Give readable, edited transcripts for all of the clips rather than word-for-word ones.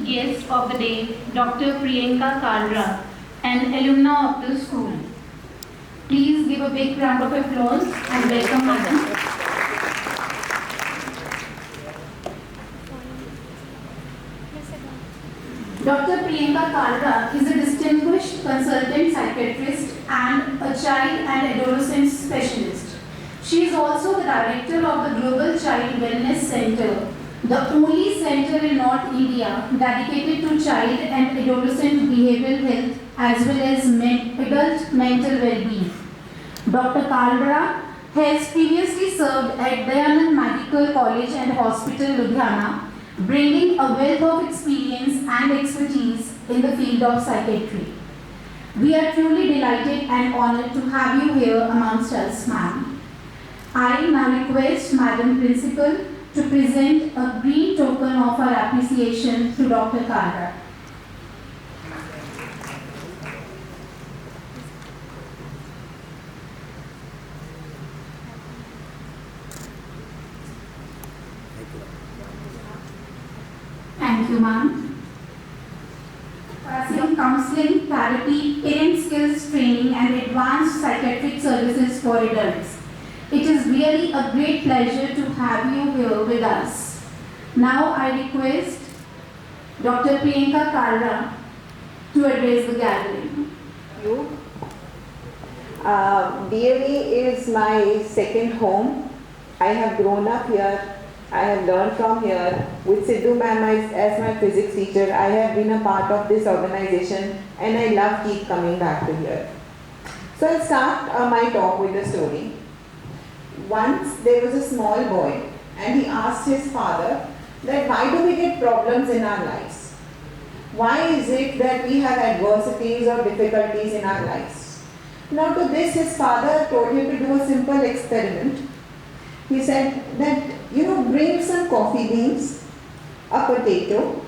guest of the day, Dr. Priyanka Kalra, an alumna of the school. Please give a big round of applause and welcome Madam. Dr. Priyanka Kalra is a distinguished consultant psychiatrist and a child and adolescent specialist. She is also the director of the Global Child Wellness Center, the only center in North India dedicated to child and adolescent behavioral health as well as adult mental well-being. Dr. Kalra has previously served at Dayanand Medical College and Hospital, Ludhiana, bringing a wealth of experience and expertise in the field of psychiatry. We are truly delighted and honored to have you here amongst us, ma'am. I now request Madam Principal to present a green token of our appreciation to Dr. Kalra. Thank you, ma'am. Passing counseling, therapy, parent skills training and advanced psychiatric services for adults. It is really a great pleasure to have you here with us. Now I request Dr. Priyanka Kalra to address the gathering. You. DAV is my second home. I have grown up here. I have learned from here. With Sidhu ma'am as my physics teacher, I have been a part of this organization and I love keep coming back to here. So I'll start my talk with a story. Once there was a small boy and he asked his father that why do we get problems in our lives? Why is it that we have adversities or difficulties in our lives? Now to this his father told him to do a simple experiment. He said that, bring some coffee beans, a potato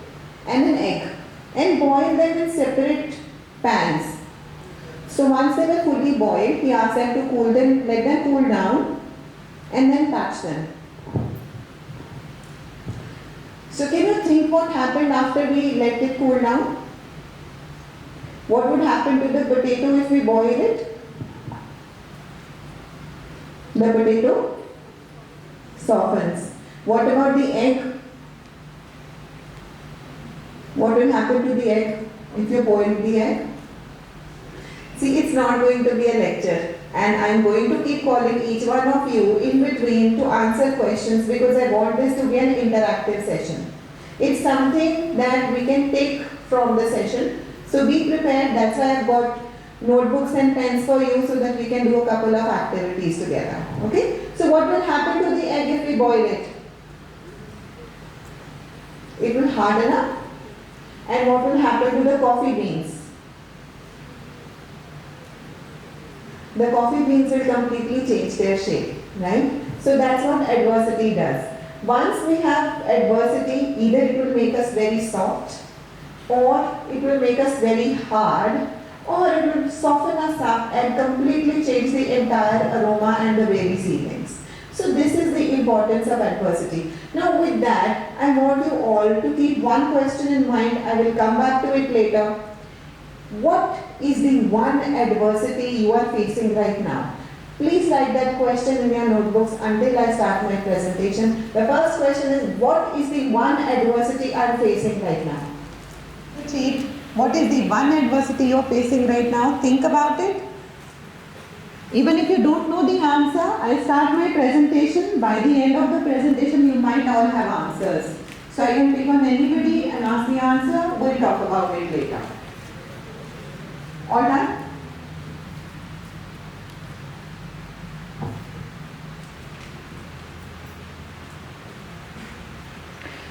and an egg and boil them in separate pans. So once they were fully boiled, he asked them to cool them, let them cool down and then touch them. So can you think what happened after we let it cool down? What would happen to the potato if we boil it? The potato softens. What about the egg? What will happen to the egg if you boil the egg? See, it's not going to be a lecture. And I'm going to keep calling each one of you in between to answer questions because I want this to be an interactive session. It's something that we can take from the session. So be prepared. That's why I've got notebooks and pens for you so that we can do a couple of activities together. Okay? So what will happen to the egg if we boil it? It will harden up. And what will happen to the coffee beans? The coffee beans will completely change their shape, right? So that's what adversity does. Once we have adversity, either it will make us very soft, or it will make us very hard, or it will soften us up and completely change the entire aroma and the way we see things. So this is the importance of adversity. Now with that, I want you all to keep one question in mind. I will come back to it later. What is the one adversity you are facing right now? Please write that question in your notebooks until I start my presentation. The first question is, what is the one adversity I am facing right now? Repeat. What is the one adversity you are facing right now? Think about it. Even if you don't know the answer, I start my presentation. By the end of the presentation, you might all have answers. So I can pick on anybody and ask the answer. We'll talk about it later. All done?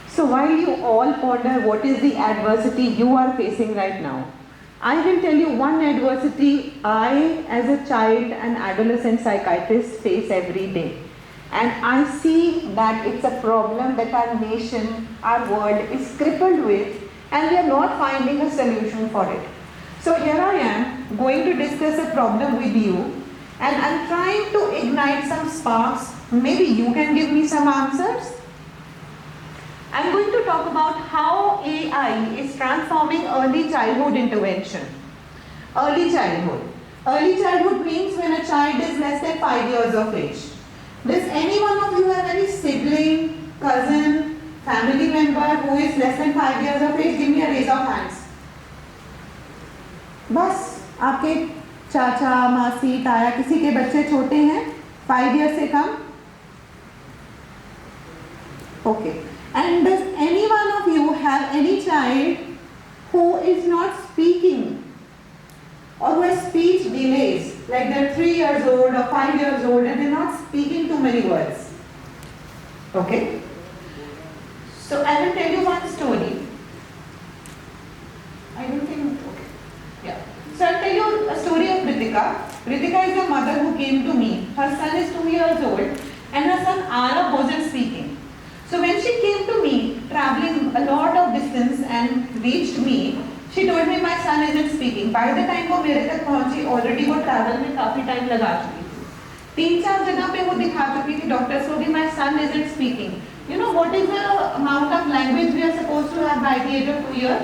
So while you all ponder what is the adversity you are facing right now, I will tell you one adversity I as a child and adolescent psychiatrist face every day. And I see that it's a problem that our nation, our world is crippled with, and we are not finding a solution for it. So here I am going to discuss a problem with you, and I'm trying to ignite some sparks. Maybe you can give me some answers. I'm going to talk about how AI is transforming early childhood intervention. Early childhood. Early childhood means when a child is less than 5 years of age. Does any one of you have any sibling, cousin, family member who is less than 5 years of age? Give me a raise of hands. बस आपके चाचा, मासी, ताया किसी के बच्चे छोटे हैं 5 years से कम? Okay. And does any one of you have any child who is not speaking or who has speech delays, like they're 3 years old or 5 years old and they're not speaking too many words? Okay. So I will tell you one story. I don't think, okay. Yeah. So I'll tell you a story of Ritika. Ritika is a mother who came to me. Her son is 2 years old and her son Arab wasn't speaking. So when she came to me, traveling a lot of distance and reached me, she told me my son isn't speaking. By the time वो मेरे तक पहुंची, already वो travel में काफी time लगा चुकी थी. 3-4 जगह पे वो दिखा चुकी थी doctors को कि my son isn't speaking. You know what is the amount of language we are supposed to have by the age of 2 years?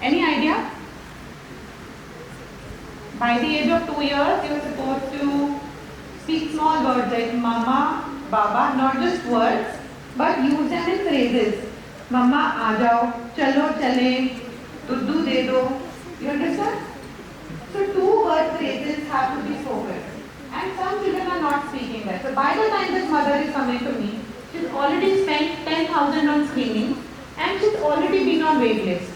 Any idea? By the age of 2 years, you are supposed to speak small words like mama, baba, not just words, but use them in phrases. Mama, aa jao, chalo chale, duddu de do. You understand? So 2 word phrases have to be spoken. And some children are not speaking that. So by the time this mother is coming to me, she's already spent 10,000 on screening and she's already been on wait lists.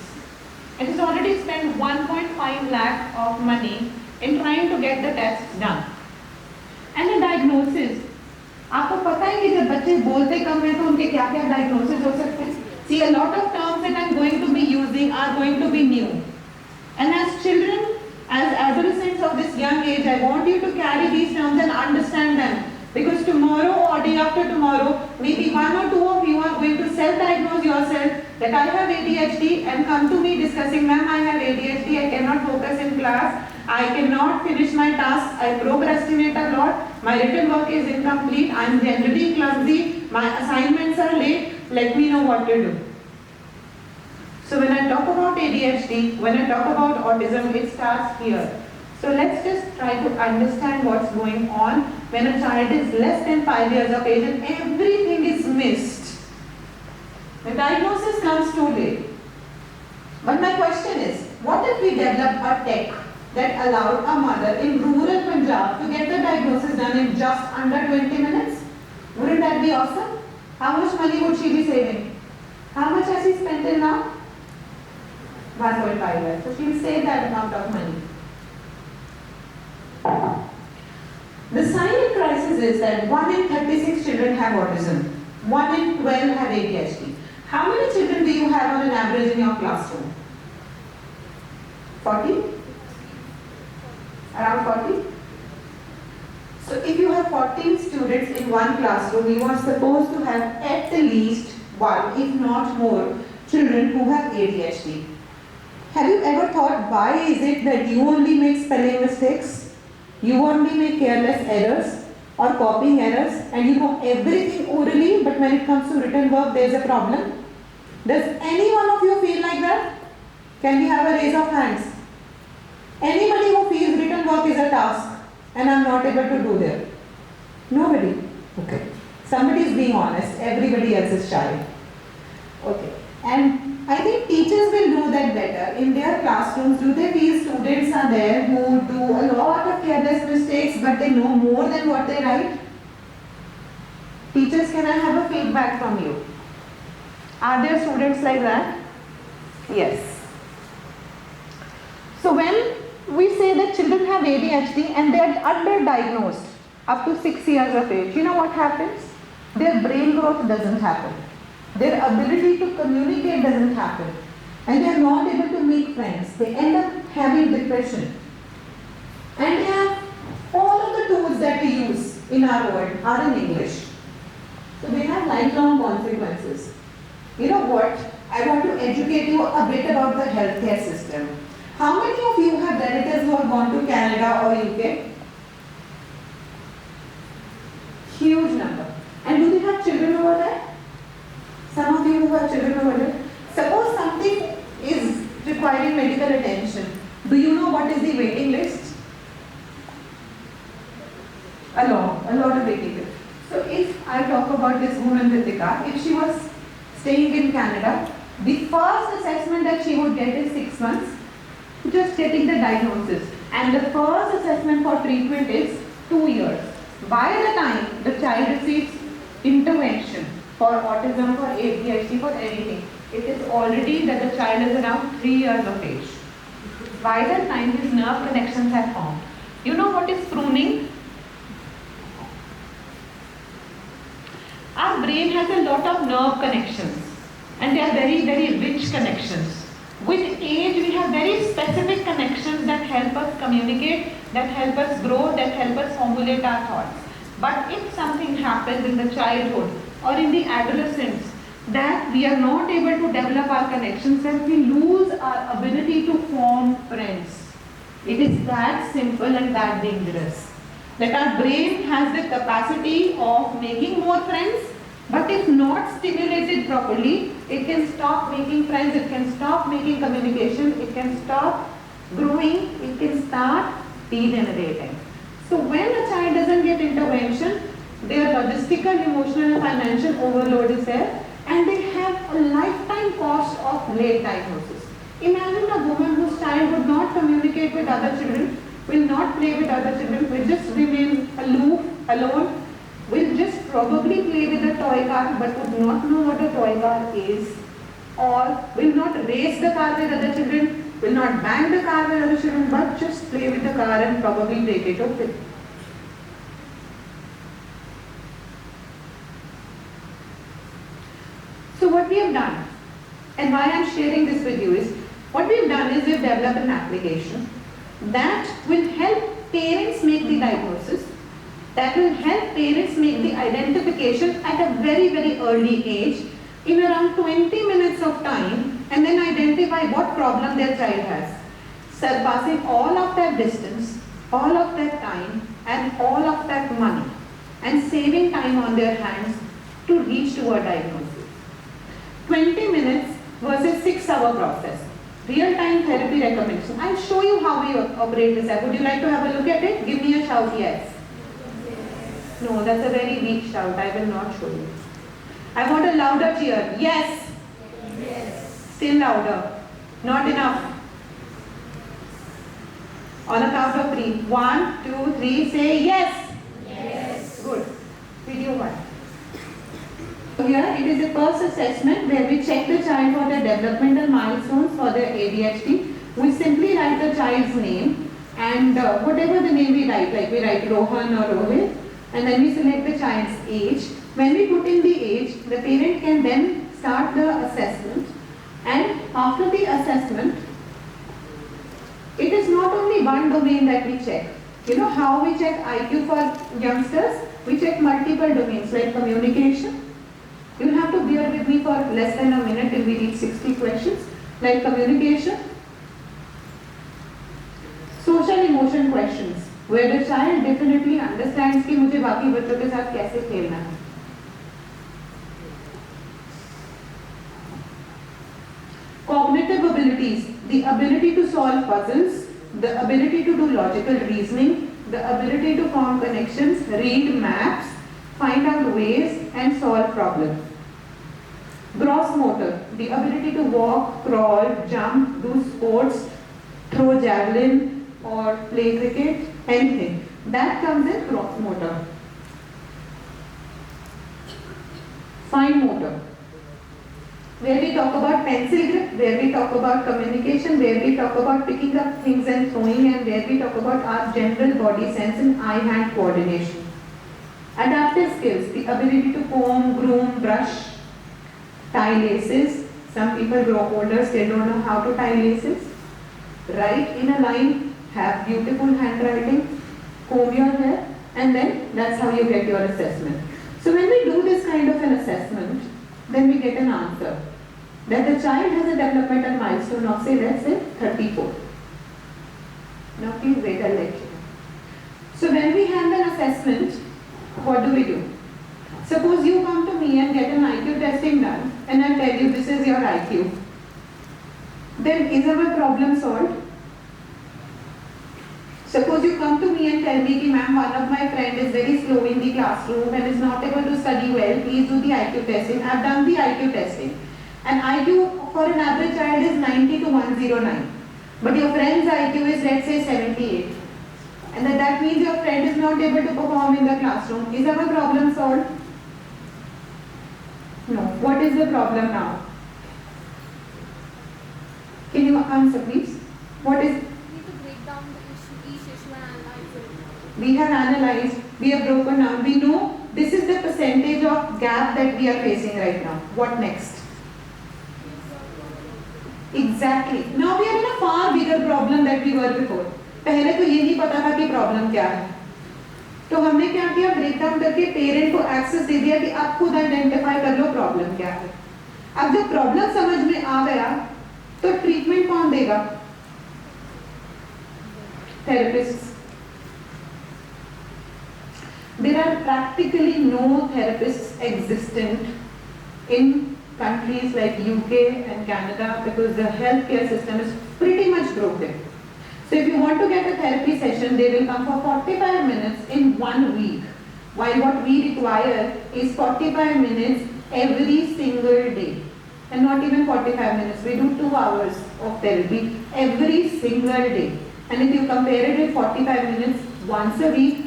And she's already spent 1.5 lakh of money in trying to get the tests done. And the diagnosis. आपको पता है कि जब बच्चे बोलते कम हैं तो उनके क्या क्या diagnosis हो सकते हैं? See, a lot of terms that I'm going to be using are going to be new. And as children, as adolescents of this young age, I want you to carry these terms and understand them. Because tomorrow or day after tomorrow, maybe 1 or 2 of you are going to self-diagnose yourself that I have ADHD and come to me discussing, ma'am, I have ADHD, I cannot focus in class, I cannot finish my tasks, I procrastinate a lot, my written work is incomplete, I am generally clumsy, my assignments are late, let me know what to do. So when I talk about ADHD, when I talk about autism, it starts here. So let's just try to understand what's going on when a child is less than 5 years of age and everything is missed. The diagnosis comes too late. But my question is, what if we develop a tech that allowed a mother in rural Punjab to get the diagnosis done in just under 20 minutes? Wouldn't that be awesome? How much money would she be saving? How much has she spent till now? 1.5 lakhs. So she will save that amount of money. The silent crisis is that 1 in 36 children have autism, 1 in 12 have ADHD. How many children do you have on an average in your classroom? 40? Around 40? So if you have 14 students in one classroom, you are supposed to have at least 1, if not more, children who have ADHD. Have you ever thought why is it that you only make spelling mistakes? You only make careless errors or copying errors and you know everything orally, but when it comes to written work, there is a problem? Does any one of you feel like that? Can we have a raise of hands? Anybody who feels written work is a task and I'm not able to do that? Nobody? Okay. Somebody is being honest, everybody else is shy. Okay. And I think teachers will know that better. In their classrooms, do they feel students are there who do a lot of careless mistakes but they know more than what they write? Teachers, can I have a feedback from you? Are there students like that? Yes. So when we say that children have ADHD and they are underdiagnosed up to 6 years of age, you know what happens? Their brain growth doesn't happen. Their ability to communicate doesn't happen. And they are not able to make friends. They end up having depression. And they have all of the tools that we use in our world are in English. So they have lifelong consequences. You know what? I want to educate you a bit about the healthcare system. How many of you have relatives who have gone to Canada or UK? Huge number. And do they have children over there? you who have children over there, suppose something is requiring medical attention. Do you know what is the waiting list? A lot of waiting list. So if I talk about this woman Ritika, if she was staying in Canada, the first assessment that she would get is 6 months, just getting the diagnosis. And the first assessment for treatment is 2 years. By the time the child receives intervention for autism, for ADHD, for anything, it is already that the child is around 3 years of age. By the time his nerve connections have formed. You know what is pruning? Our brain has a lot of nerve connections and they are very, very rich connections. With age, we have very specific connections that help us communicate, that help us grow, that help us formulate our thoughts. But if something happens in the childhood or in the adolescence, that we are not able to develop our connections, that we lose our ability to form friends. It is that simple and that dangerous. That our brain has the capacity of making more friends, but if not stimulated properly, it can stop making friends, it can stop making communication, it can stop growing, it can start degenerating. So when a child doesn't get intervention, their logistical, emotional and financial overload is there and they have a lifetime cost of late diagnosis. Imagine a woman whose child would not communicate with other children, will not play with other children, will just remain aloof, alone, will just probably play with a toy car but would not know what a toy car is, or will not race the car with other children, will not bang the car with other children but just play with the car and probably break it open. So what we have done, and why I am sharing this with you, is what we have done is we have developed an application that will help parents make the diagnosis, that will help parents make the identification at a very, very early age in around 20 minutes of time, and then identify what problem their child has, surpassing all of that distance, all of that time and all of that money, and saving time on their hands to reach to a diagnosis. 20 minutes versus 6-hour process. Real-time therapy recommendation. I'll show you how we operate this app. Would you like to have a look at it? Give me a shout, yes. No, that's a very weak shout. I will not show you. I want a louder cheer. Yes. Yes. Still louder. Not enough. On a count of 3. 1, 2, 3. Say yes. Yes. Good. Video 1. Here it is a first assessment where we check the child for their developmental milestones for their ADHD. We simply write the child's name and whatever the name we write, like we write Rohan or Rohit, and then we select the child's age. When we put in the age, the parent can then start the assessment, and after the assessment, it is not only one domain that we check. You know how we check IQ for youngsters? We check multiple domains like communication. You'll have to bear with me for less than a minute till we reach 60 questions, like communication, social emotion questions, where the child definitely understands कि मुझे बाकी बच्चों के साथ कैसे खेलना है. Cognitive abilities, the ability to solve puzzles, the ability to do logical reasoning, the ability to form connections, read maps, find out ways and solve problems. Gross motor, the ability to walk, crawl, jump, do sports, throw javelin or play cricket, anything. That comes in gross motor. Fine motor, where we talk about pencil grip, where we talk about communication, where we talk about picking up things and throwing, and where we talk about our general body sense and eye-hand coordination. Adaptive skills, the ability to comb, groom, brush, tie laces. Some people grow older, still don't know how to tie laces. Write in a line, have beautiful handwriting, comb your hair, and then that's how you get your assessment. So when we do this kind of an assessment, then we get an answer that the child has a developmental milestone of, say, let's say 34. Now please wait, I'll let you know. So when we have an assessment, what do we do? Suppose you come to me and get an IQ testing done, and I tell IQ. Then is our problem solved? Suppose you come to me and tell me, ma'am, one of my friend is very slow in the classroom and is not able to study well, please do the IQ testing. I have done the IQ testing. And IQ for an average child is 90 to 109. But your friend's IQ is, let's say, 78. And that means your friend is not able to perform in the classroom. Is our problem solved? No. What is the problem now? Can you answer, please? What is? We need to break down each issue and analyze it. We have analyzed, we have broken down. We know this is the percentage of gap that we are facing right now. What next? Exactly. Now we are in a far bigger problem that we were before. पहले तो ये नहीं पता था कि problem क्या है, तो हमने क्या किया, ब्रेक डाउन करके पेरेंट को एक्सेस दे दिया कि आप खुद आइडेंटिफाई कर लो प्रॉब्लम क्या है। अब जब प्रॉब्लम समझ में आ गया तो ट्रीटमेंट कौन देगा? Therapist. There are practically no therapists existent in countries like UK and Canada because the healthcare system is pretty much broken. So if you want to get a therapy session, they will come for 45 minutes in 1 week. While what we require is 45 minutes every single day. And not even 45 minutes, we do 2 hours of therapy every single day. And if you compare it with 45 minutes once a week,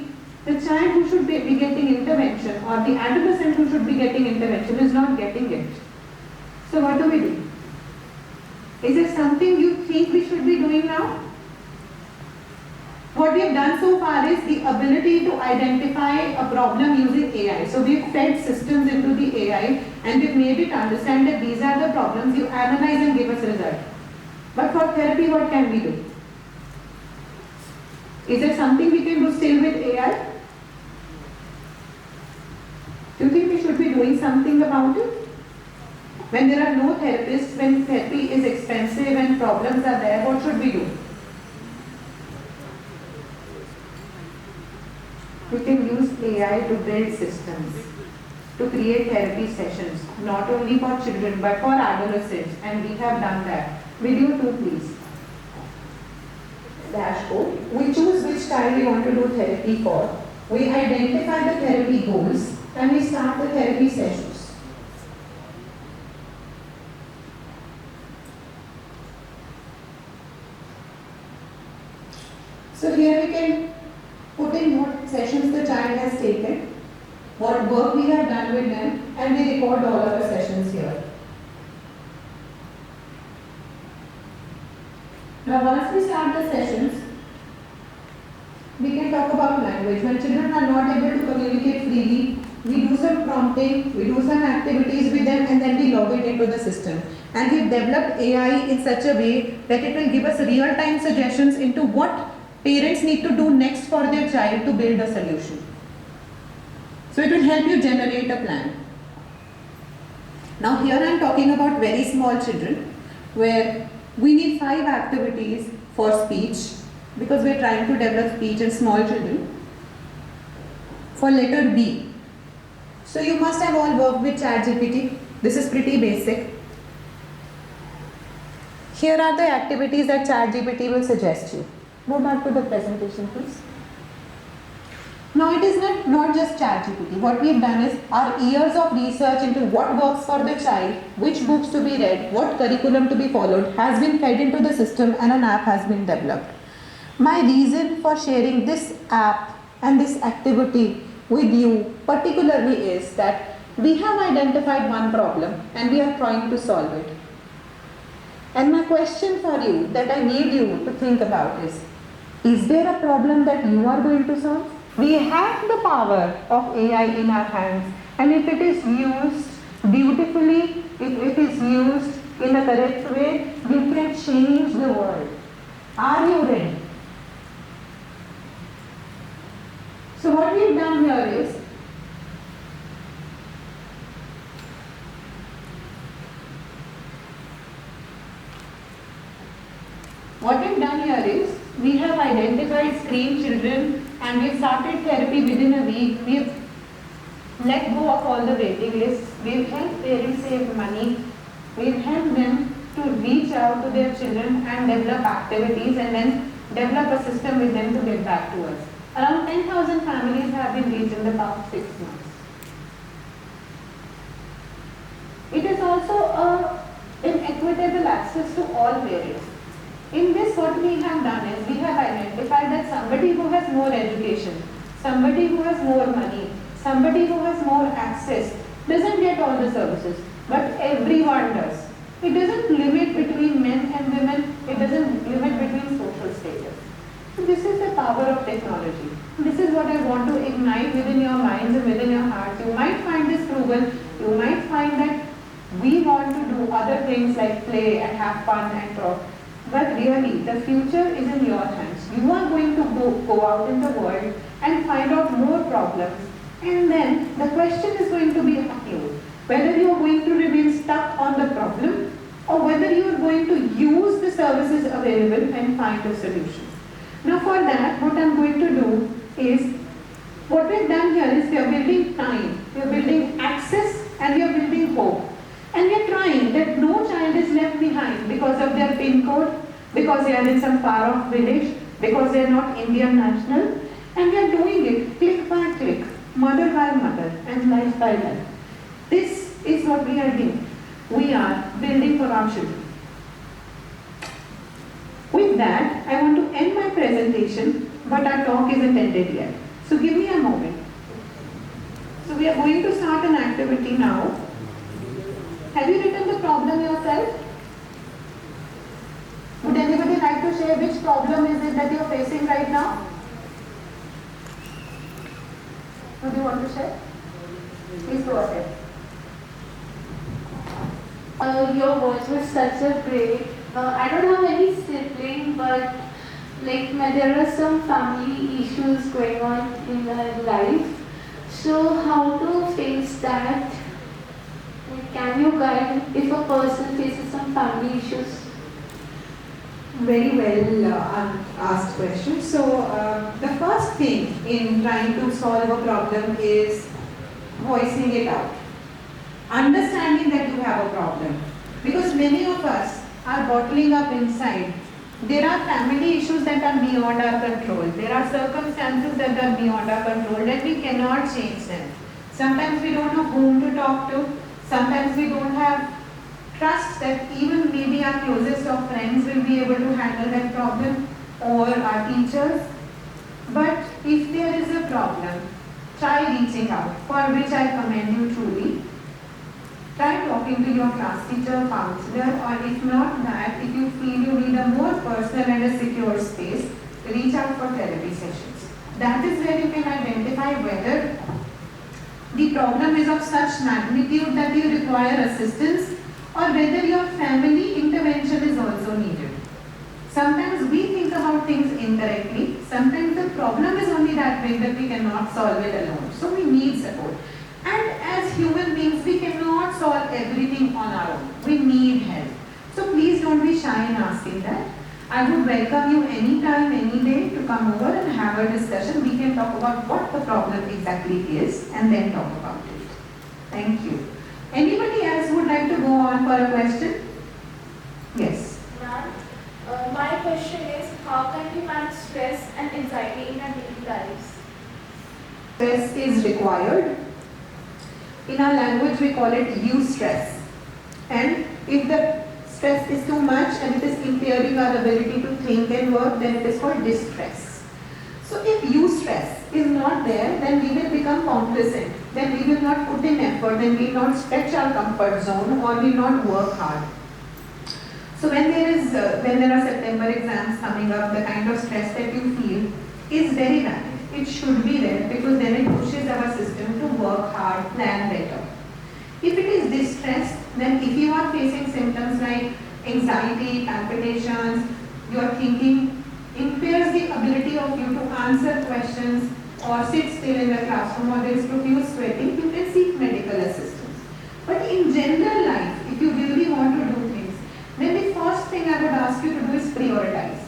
the child who should be getting intervention or the adolescent who should be getting intervention is not getting it. So what do we do? Is there something you think we should be doing now? What we have done so far is the ability to identify a problem using AI. So we've fed systems into the AI and we've made it understand that these are the problems, you analyze and give us a result. But for therapy, what can we do? Is there something we can do still with AI? Do you think we should be doing something about it? When there are no therapists, when therapy is expensive and problems are there, what should we do? We can use AI to build systems, to create therapy sessions, not only for children but for adolescents, and we have done that. Video 2 please. Dashboard. We choose which child we want to do therapy for. We identify the therapy goals and we start the therapy sessions. So here we can put in what sessions the child has taken, what work we have done with them, and we record all our sessions here. Now once we start the sessions, we can talk about language. When children are not able to communicate freely, we do some prompting, we do some activities with them, and then we log it into the system. And we've developed AI in such a way that it will give us real-time suggestions into what parents need to do next for their child to build a solution. So it will help you generate a plan. Now here I am talking about very small children where we need 5 activities for speech because we are trying to develop speech in small children. For letter B. So you must have all worked with ChatGPT. This is pretty basic. Here are the activities that ChatGPT will suggest you. Go back to the presentation, please. Now it is not just ChatGPT. What we have done is our years of research into what works for the child, which books to be read, what curriculum to be followed has been fed into the system and an app has been developed. My reason for sharing this app and this activity with you particularly is that we have identified one problem and we are trying to solve it. And my question for you that I need you to think about is there a problem that you are going to solve? We have the power of AI in our hands, and if it is used beautifully, if it is used in a correct way, we can change the world. Are you ready? So what we've done here is, we have identified screen children and we've started therapy within a week. We've let go of all the waiting lists. We've helped parents save money. We'll help them to reach out to their children and develop activities and then develop a system with them to get back to us. Around 10,000 families have been reached in the past 6 months. It is also an equitable access to all parents. In this, what we have done is we have identified that somebody who has more education, somebody who has more money, somebody who has more access doesn't get all the services, but everyone does. It doesn't limit between men and women, it doesn't limit between social status. So this is the power of technology. This is what I want to ignite within your minds and within your hearts. You might find this proven, you might find that we want to do other things like play and have fun and talk. But really, the future is in your hands. You are going to go out in the world and find out more problems. And then the question is going to be up to you. Whether you are going to remain stuck on the problem or whether you are going to use the services available and find a solution. Now for that, what I am going to do is, what we have done here is we are building time, we are building access and we are building hope. And we are trying that no child is left behind because of their PIN code, because they are in some far off village, because they are not Indian national. And we are doing it click by click, mother by mother and life by life. This is what we are doing. We are building for our children. With that, I want to end my presentation, but our talk isn't ended yet. So give me a moment. So we are going to start an activity now. Have you written the problem yourself? Would anybody like to share which problem is it that you are facing right now? Would you want to share? Please go ahead. Your words were such a great. I don't have any sibling, but there are some family issues going on in my life. So how to face that? Can you guide if a person faces some family issues? Very well asked question. So the first thing in trying to solve a problem is voicing it out. Understanding that you have a problem. Because many of us are bottling up inside. There are family issues that are beyond our control. There are circumstances that are beyond our control that we cannot change them. Sometimes we don't know whom to talk to. Sometimes we don't have trust that even maybe our closest of friends will be able to handle that problem or our teachers. But if there is a problem, try reaching out, for which I commend you truly. Try talking to your class teacher, counselor, or if not that, if you feel you need a more personal and a secure space, reach out for therapy sessions. That is where you can identify whether the problem is of such magnitude that you require assistance or whether your family intervention is also needed. Sometimes we think about things incorrectly. Sometimes the problem is only that big that we cannot solve it alone. So we need support. And as human beings, we cannot solve everything on our own. We need help. So please don't be shy in asking that. I would welcome you anytime, any day to come over and have a discussion. We can talk about what the problem exactly is and then talk about it. Thank you. Anybody else would like to go on for a question? Yes. Ma'am, my question is, how can we manage stress and anxiety in our daily lives? Stress is required. In our language, we call it eustress. And if the stress is too much and it is impairing our ability to think and work, then it is called distress. So if eustress is not there, then we will become complacent. Then we will not put in effort, then we will not stretch our comfort zone or we will not work hard. So when there are September exams coming up, the kind of stress that you feel is very valid. It should be there because then it pushes our system to work hard, plan better. If it is distress, then if you are facing symptoms like anxiety, palpitations, your thinking impairs the ability of you to answer questions or sit still in the classroom or there is profuse sweating, you can seek medical assistance. But in general life, if you really want to do things, then the first thing I would ask you to do is prioritize.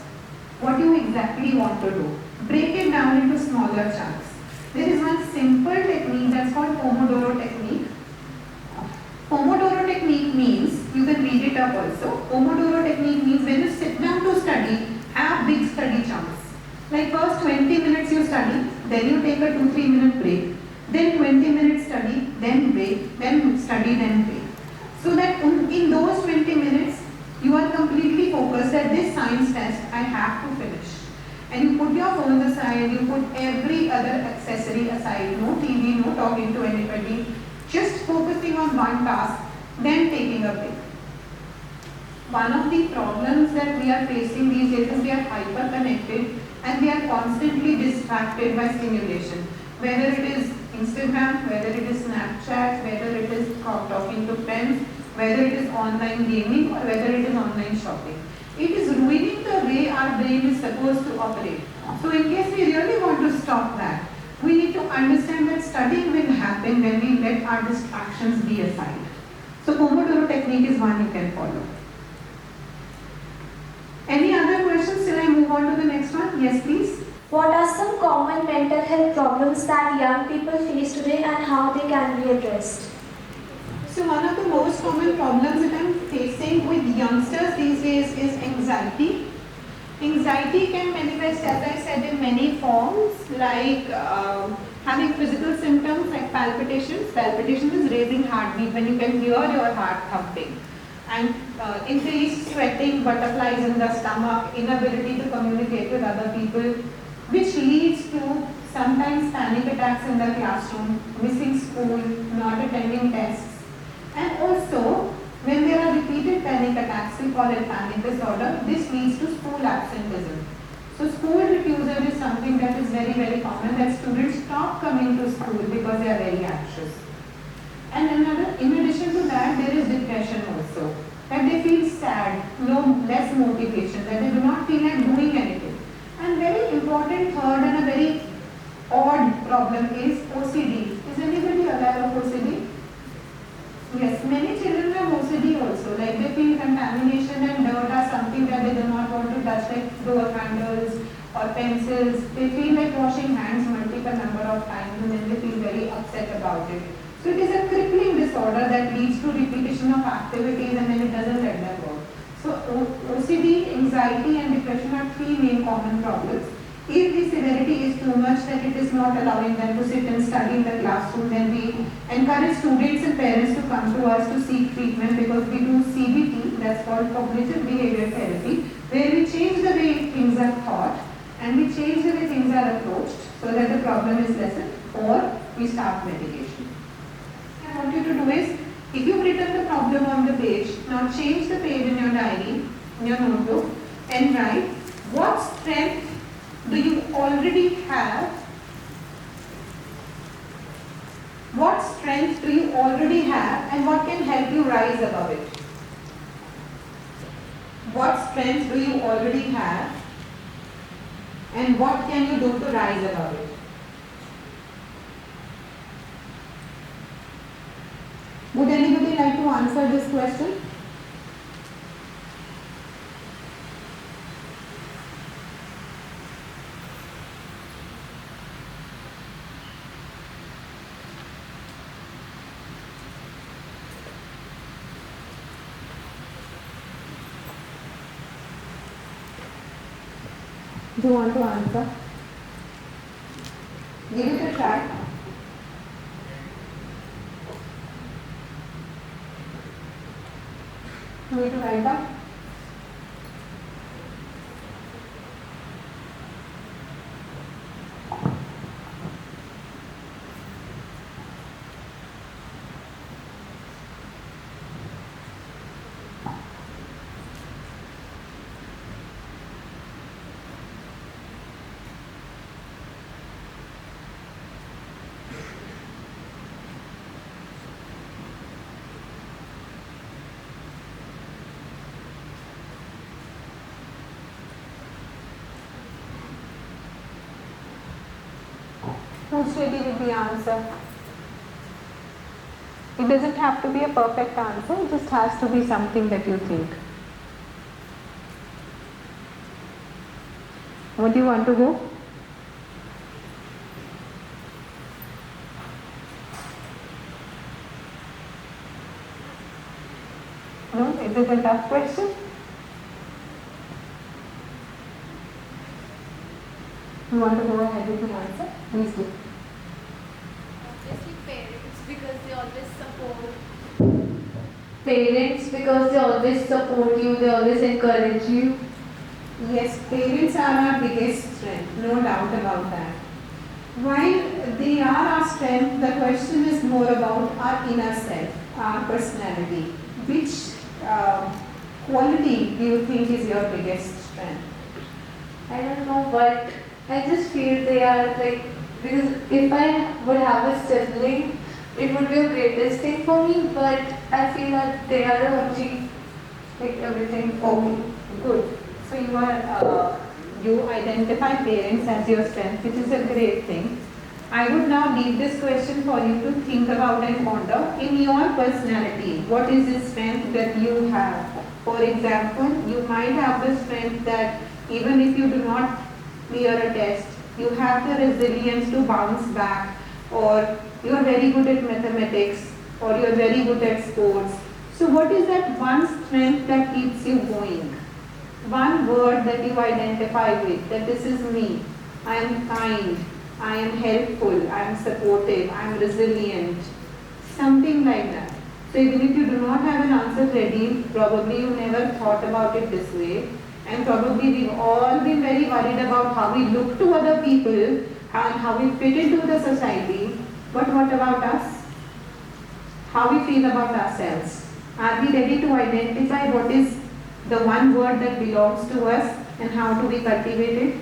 What you exactly want to do. Break it down into smaller chunks. There is one simple technique that's called Pomodoro technique. Pomodoro technique means you can up also. Pomodoro technique means when you sit down to study, have big study chunks. Like first 20 minutes you study, then you take a 2-3 minute break, then 20 minutes study, then break, then study, then break. So that in those 20 minutes, you are completely focused that this science test I have to finish. And you put your phones aside, you put every other accessory aside, no TV, no talking to anybody, just focusing on one task, then taking a break. One of the problems that we are facing these days is we are hyper connected and we are constantly distracted by stimulation. Whether it is Instagram, whether it is Snapchat, whether it is talking to friends, whether it is online gaming or whether it is online shopping. It is ruining the way our brain is supposed to operate. So in case we really want to stop that, we need to understand that studying will happen when we let our distractions be aside. So Pomodoro technique is one you can follow. Any other questions till I move on to the next one? Yes, please. What are some common mental health problems that young people face today and how they can be addressed? So one of the most common problems that I'm facing with youngsters these days is anxiety. Anxiety can manifest, as I said, in many forms, like having physical symptoms like palpitations. Palpitation is raising heartbeat when you can hear your heart thumping. And increased sweating, butterflies in the stomach, inability to communicate with other people, which leads to sometimes panic attacks in the classroom, missing school, not attending tests. And also, when there are repeated panic attacks, we call it panic disorder, this leads to school absenteeism. So school refusal is something that is very, very common, that students stop coming to school because they are very anxious. And in addition to that, there is depression also, that they feel sad, less motivation, that they do not feel like doing anything. And very important third and a very odd problem is OCD. Is anybody aware of OCD? Yes, many children have OCD also, like they feel contamination and dirt are something that they do not want to touch, like door handles or pencils. They feel like washing hands multiple number of times and then they feel very upset about it. So it is a crippling disorder that leads to repetition of activities and then it doesn't let them go. So OCD, anxiety and depression are three main common problems. If the severity is too much that it is not allowing them to sit and study in the classroom, then we encourage students and parents to come to us to seek treatment, because we do CBT, that's called cognitive behavior therapy, where we change the way things are thought and we change the way things are approached so that the problem is lessened, or we start medication. I want you to do is, if you've written the problem on the page, now change the page in your diary, in your notebook, and write what strength do you already have? What strength do you already have and what can help you rise above it? What strength do you already have and what can you do to rise above it? Would anybody like to answer this question? Do you want to answer? Give it a try. Need to write down. Who's ready with the answer? It doesn't have to be a perfect answer, it just has to be something that you think. What do you want to go? No? know, is it a tough question? You want to go ahead with the answer? Please do. Obviously parents because they always support. Parents because they always support you, they always encourage you. Yes, parents are our biggest strength, no doubt about that. While they are our strength, the question is more about our inner self, our personality. Which quality do you think is your biggest strength? I don't know, but I just feel they are like, because if I would have a sibling, it would be a greatest thing for me, but I feel that they are the only, like everything for me. Good. So you identify parents as your strength, which is a great thing. I would now leave this question for you to think about and ponder. In your personality, what is the strength that you have? For example, you might have the strength that even if you do not clear a test, you have the resilience to bounce back, or you are very good at mathematics, or you are very good at sports. So what is that one strength that keeps you going? One word that you identify with, that this is me. I am kind, I am helpful, I am supportive, I am resilient. Something like that. So even if you do not have an answer ready, probably you never thought about it this way. And probably we've all been very worried about how we look to other people and how we fit into the society. But what about us? How we feel about ourselves? Are we ready to identify what is the one word that belongs to us and how do we cultivate it?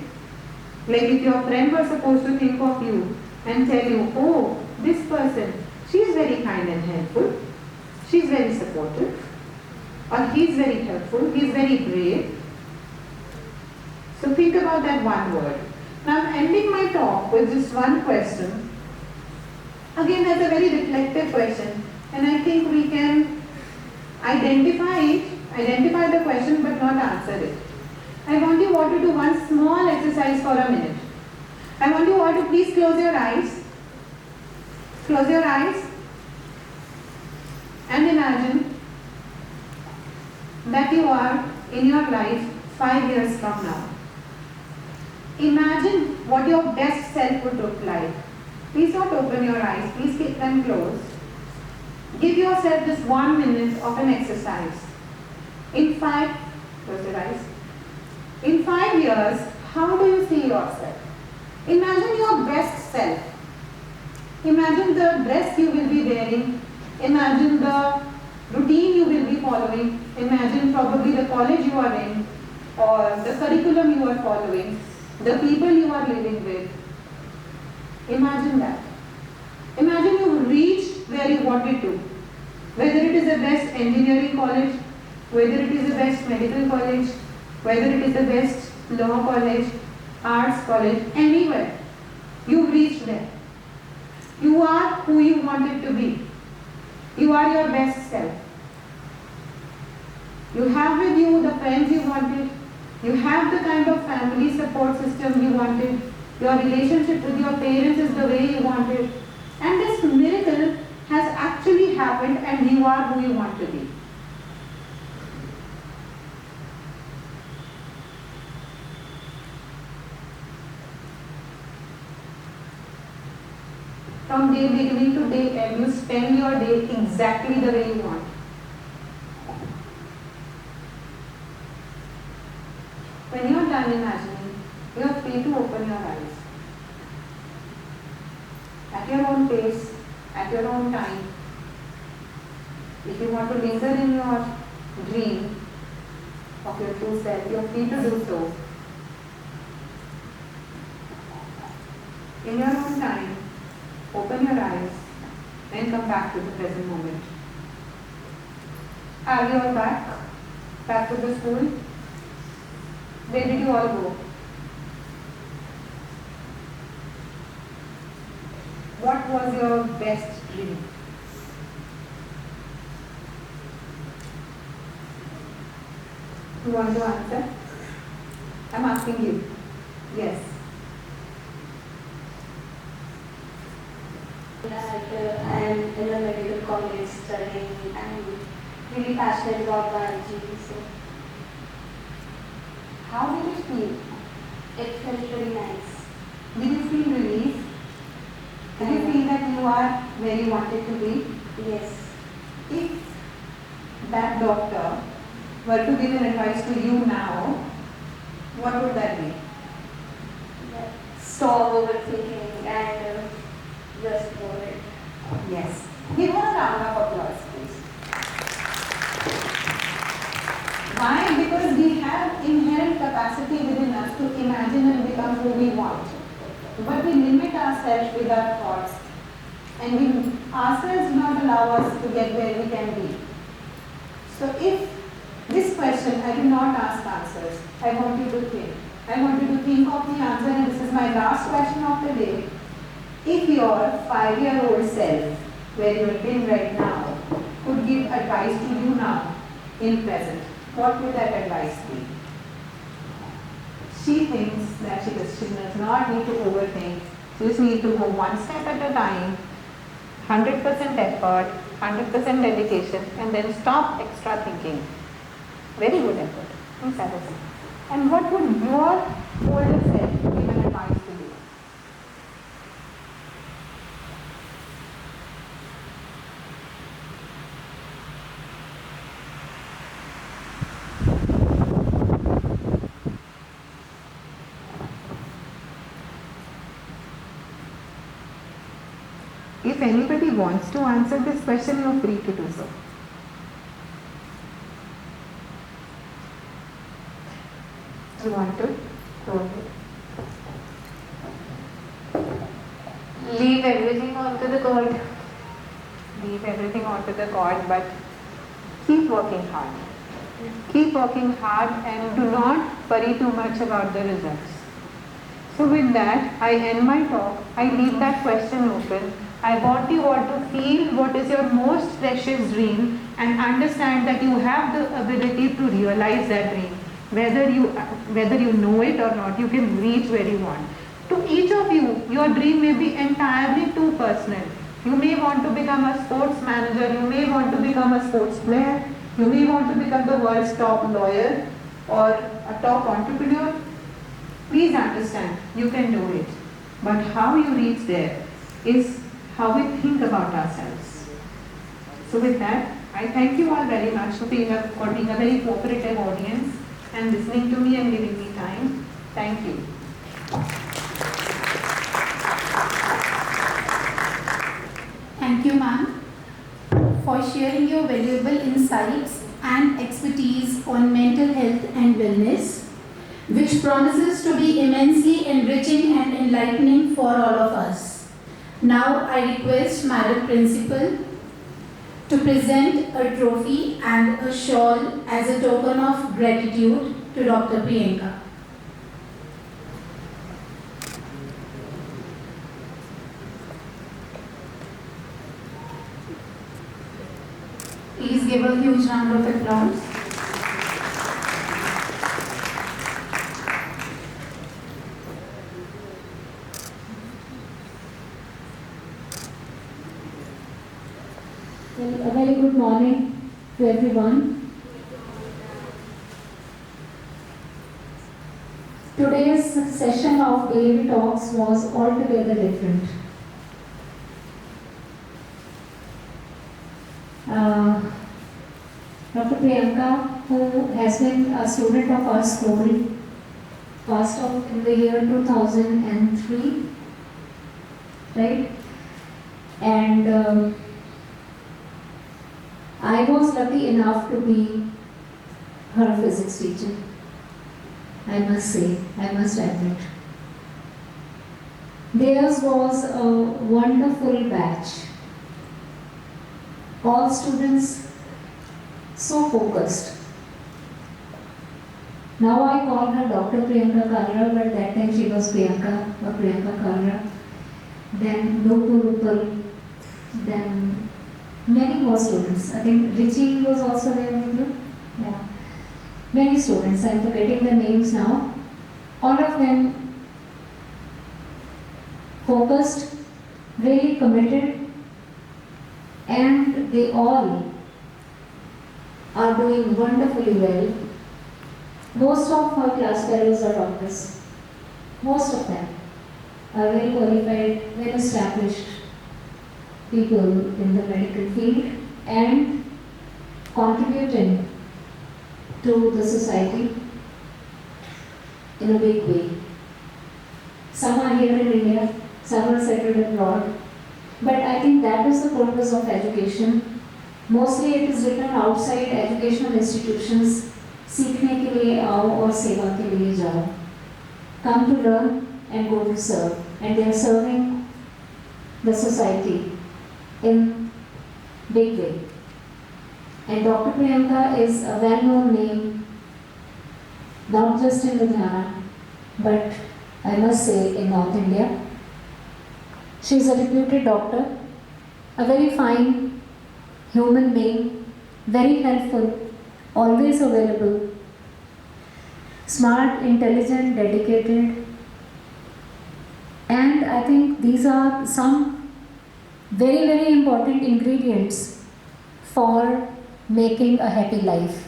Like if your friend was supposed to think of you and tell you, oh, this person, she is very kind and helpful, she is very supportive, or he is very helpful, he is very brave. So think about that one word. Now I'm ending my talk with just one question. Again, that's a very reflective question, and I think we can identify the question but not answer it. I want you all to do one small exercise for a minute. I want you all to please close your eyes. Close your eyes and imagine that you are in your life 5 years from now. Imagine what your best self would look like. Please don't open your eyes, please keep them closed. Give yourself this 1 minute of an exercise. Close your eyes. In 5 years, how do you see yourself? Imagine your best self. Imagine the dress you will be wearing. Imagine the routine you will be following. Imagine probably the college you are in, or the curriculum you are following, the people you are living with. Imagine that. Imagine you reached where you wanted to. Whether it is the best engineering college, whether it is the best medical college, whether it is the best law college, arts college, anywhere. You reached there. You are who you wanted to be. You are your best self. You have with you the friends you wanted. You have the kind of family support system you wanted. Your relationship with your parents is the way you wanted. And this miracle has actually happened and you are who you want to be. From day beginning to day end, you spend your day exactly the way you want. When you are done imagining, you are free to open your eyes. At your own pace, at your own time. If you want to linger in your dream of your true self, you are free to do so. In your own time, open your eyes and come back to the present moment. Are you all back? Back to the school? Where did you all go? What was your best dream? You want to answer? I'm asking you. Yes. That I am in a medical college studying, and really passionate about biology. So How did it feel? it felt very nice. Did you feel relief? Did you feel that you are where you wanted to be? Yes. If that doctor were to give an advice to you now, what would that be? Stop overthinking and just go it. Yes. Give her a round of applause, please. Why? Because we have inherent capacity within us to imagine and become who we want. But we limit ourselves with our thoughts. And ourselves do not allow us to get where we can be. So if this question, I do not ask answers, I want you to think. I want you to think of the answer, and this is my last question of the day. If your 5-year-old self, where you have been right now, could give advice to you now, in present, what would that advice be? She thinks that she does not need to overthink. She just needs to go one step at a time, 100% effort, 100% dedication, and then stop extra thinking. Very good effort. Think that is it. And what would your older self give an advice to you? If anybody wants to answer this question, you are free to do so. You want to? Go ahead. Leave everything onto the God. Leave everything onto the God, but keep working hard. Keep working hard and do not worry too much about the results. So with that, I end my talk. I leave that question open. I want you all to feel what is your most precious dream and understand that you have the ability to realize that dream. Whether you know it or not, you can reach where you want. To each of you, your dream may be entirely too personal. You may want to become a sports manager, you may want to become a sports player, you may want to become the world's top lawyer or a top entrepreneur. Please understand, you can do it. But how you reach there is how we think about ourselves. So with that, I thank you all very much for being a very cooperative audience and listening to me and giving me time. Thank you. Thank you, ma'am, for sharing your valuable insights and expertise on mental health and wellness, which promises to be immensely enriching and enlightening for all of us. Now I request Madam Principal to present a trophy and a shawl as a token of gratitude to Dr. Priyanka. Please give a huge round of applause. Well, a very good morning to everyone. Today's session of DAV Talks was altogether different. Dr. Priyanka, who has been a student of our school, passed out in the year 2003, right? And I was lucky enough to be her physics teacher. I must say, I must admit. Theirs was a wonderful batch. All students so focused. Now I call her Dr. Priyanka Kalra, but that time she was Priyanka or Priyanka Kalra. Then Nupur, then many more students. I think Richie was also there with you. Yeah. Many students, I'm forgetting the names now. All of them focused, really committed, and they all are doing wonderfully well. Most of her class fellows are doctors. Most of them are well qualified, well established people in the medical field and contributing to the society in a big way. Some are here in India, some are settled abroad. But I think that is the purpose of education. Mostly it is written outside educational institutions, सीखने के लिए आओ और सेवा के लिए जाओ. Come to learn and go to serve. And they are serving the society in big way. And Dr. Priyanka is a well-known name, not just in Ludhiana, but I must say in North India. She is a reputed doctor, a very fine human being, very helpful, always available, smart, intelligent, dedicated. And I think these are some very, very important ingredients for making a happy life.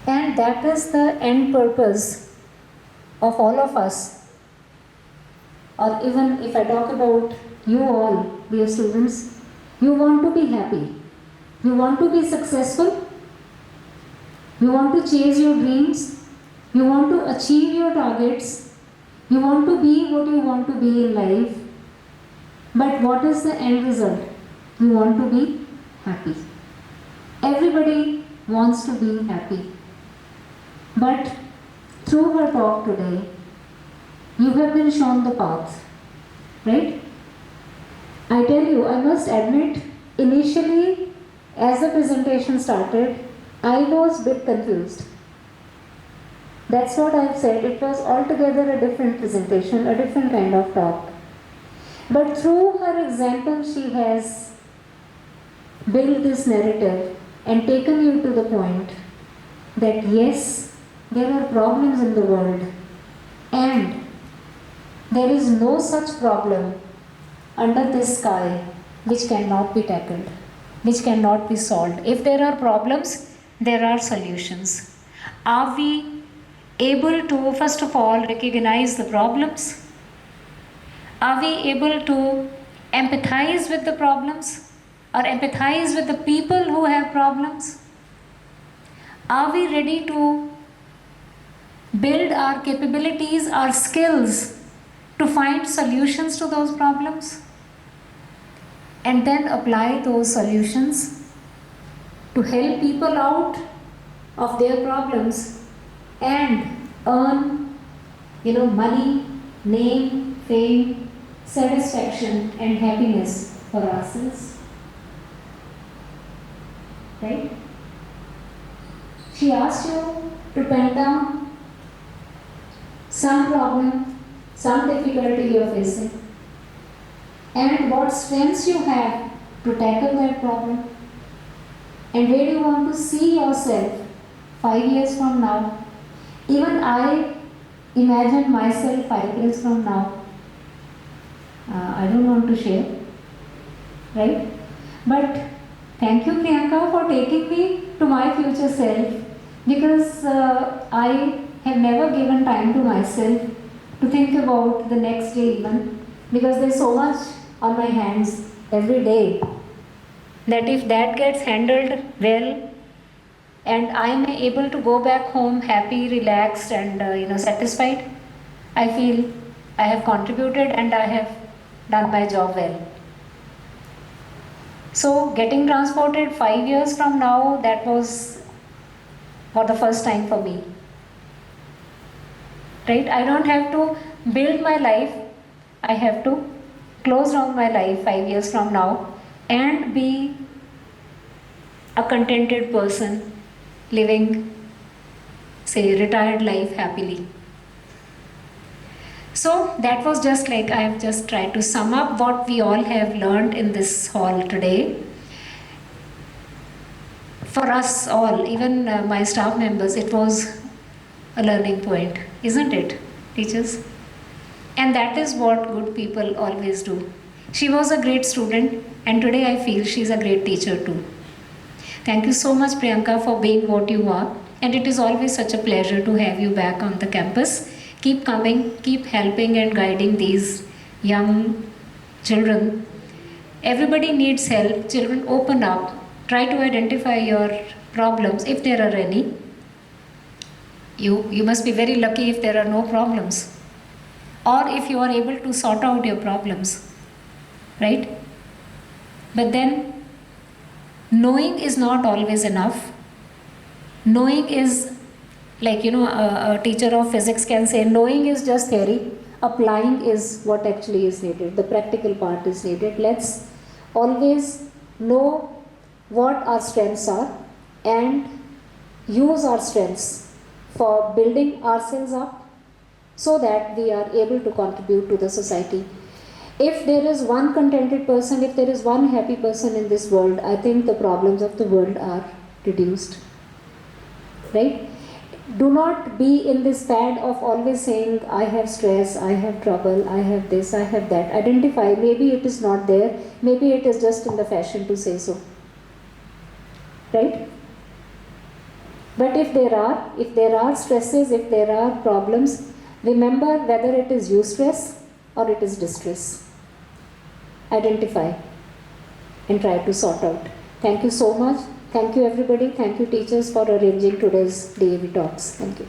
And that is the end purpose of all of us. Or even if I talk about you all, dear students, you want to be happy. You want to be successful. You want to chase your dreams. You want to achieve your targets. You want to be what you want to be in life. But what is the end result? You want to be happy. Everybody wants to be happy. But through her talk today, you have been shown the path, right? I tell you, I must admit, initially, as the presentation started, I was a bit confused. That's what I've said. It was altogether a different presentation, a different kind of talk. But through her example, she has built this narrative and taken you to the point that yes, there are problems in the world and there is no such problem under this sky which cannot be tackled, which cannot be solved. If there are problems, there are solutions. Are we able to, first of all, recognize the problems? Are we able to empathize with the problems or empathize with the people who have problems? Are we ready to build our capabilities, our skills to find solutions to those problems and then apply those solutions to help people out of their problems and earn, money, name, fame, satisfaction and happiness for ourselves? Right? She asked you to pen down some problem, some difficulty you are facing, and what strengths you have to tackle that problem, and where do you want to see yourself 5 years from now. Even I imagine myself 5 years from now. I don't want to share, right? But thank you, Priyanka, for taking me to my future self, because I have never given time to myself to think about the next day even, because there's so much on my hands every day that if that gets handled well and I am able to go back home happy, relaxed and satisfied, I feel I have contributed and I have done my job well. So getting transported 5 years from now, that was for the first time for me. Right? I don't have to build my life. I have to close down my life 5 years from now and be a contented person living, say, retired life happily. So that was just like I have just tried to sum up what we all have learned in this hall today. For us all, even my staff members, it was a learning point, isn't it, teachers? And that is what good people always do. She was a great student and today I feel she's a great teacher too. Thank you so much, Priyanka, for being what you are. And it is always such a pleasure to have you back on the campus. Keep coming, keep helping and guiding these young children. Everybody needs help. Children, open up. Try to identify your problems if there are any. You must be very lucky if there are no problems. Or if you are able to sort out your problems. Right? But then, knowing is not always enough. Knowing is like, a teacher of physics can say, knowing is just theory, applying is what actually is needed, the practical part is needed. Let's always know what our strengths are and use our strengths for building ourselves up so that we are able to contribute to the society. If there is one contented person, if there is one happy person in this world, I think the problems of the world are reduced. Right? Do not be in this fad of always saying, I have stress, I have trouble, I have this, I have that. Identify, maybe it is not there, maybe it is just in the fashion to say so. Right? But if there are stresses, if there are problems, remember whether it is eustress or it is distress. Identify and try to sort out. Thank you so much. Thank you everybody. Thank you teachers for arranging today's DAV talks. Thank you.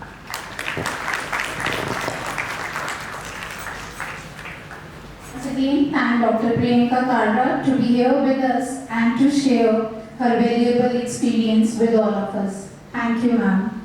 Once again, thank Dr. Priyanka Kalra to be here with us and to share her valuable experience with all of us. Thank you, ma'am.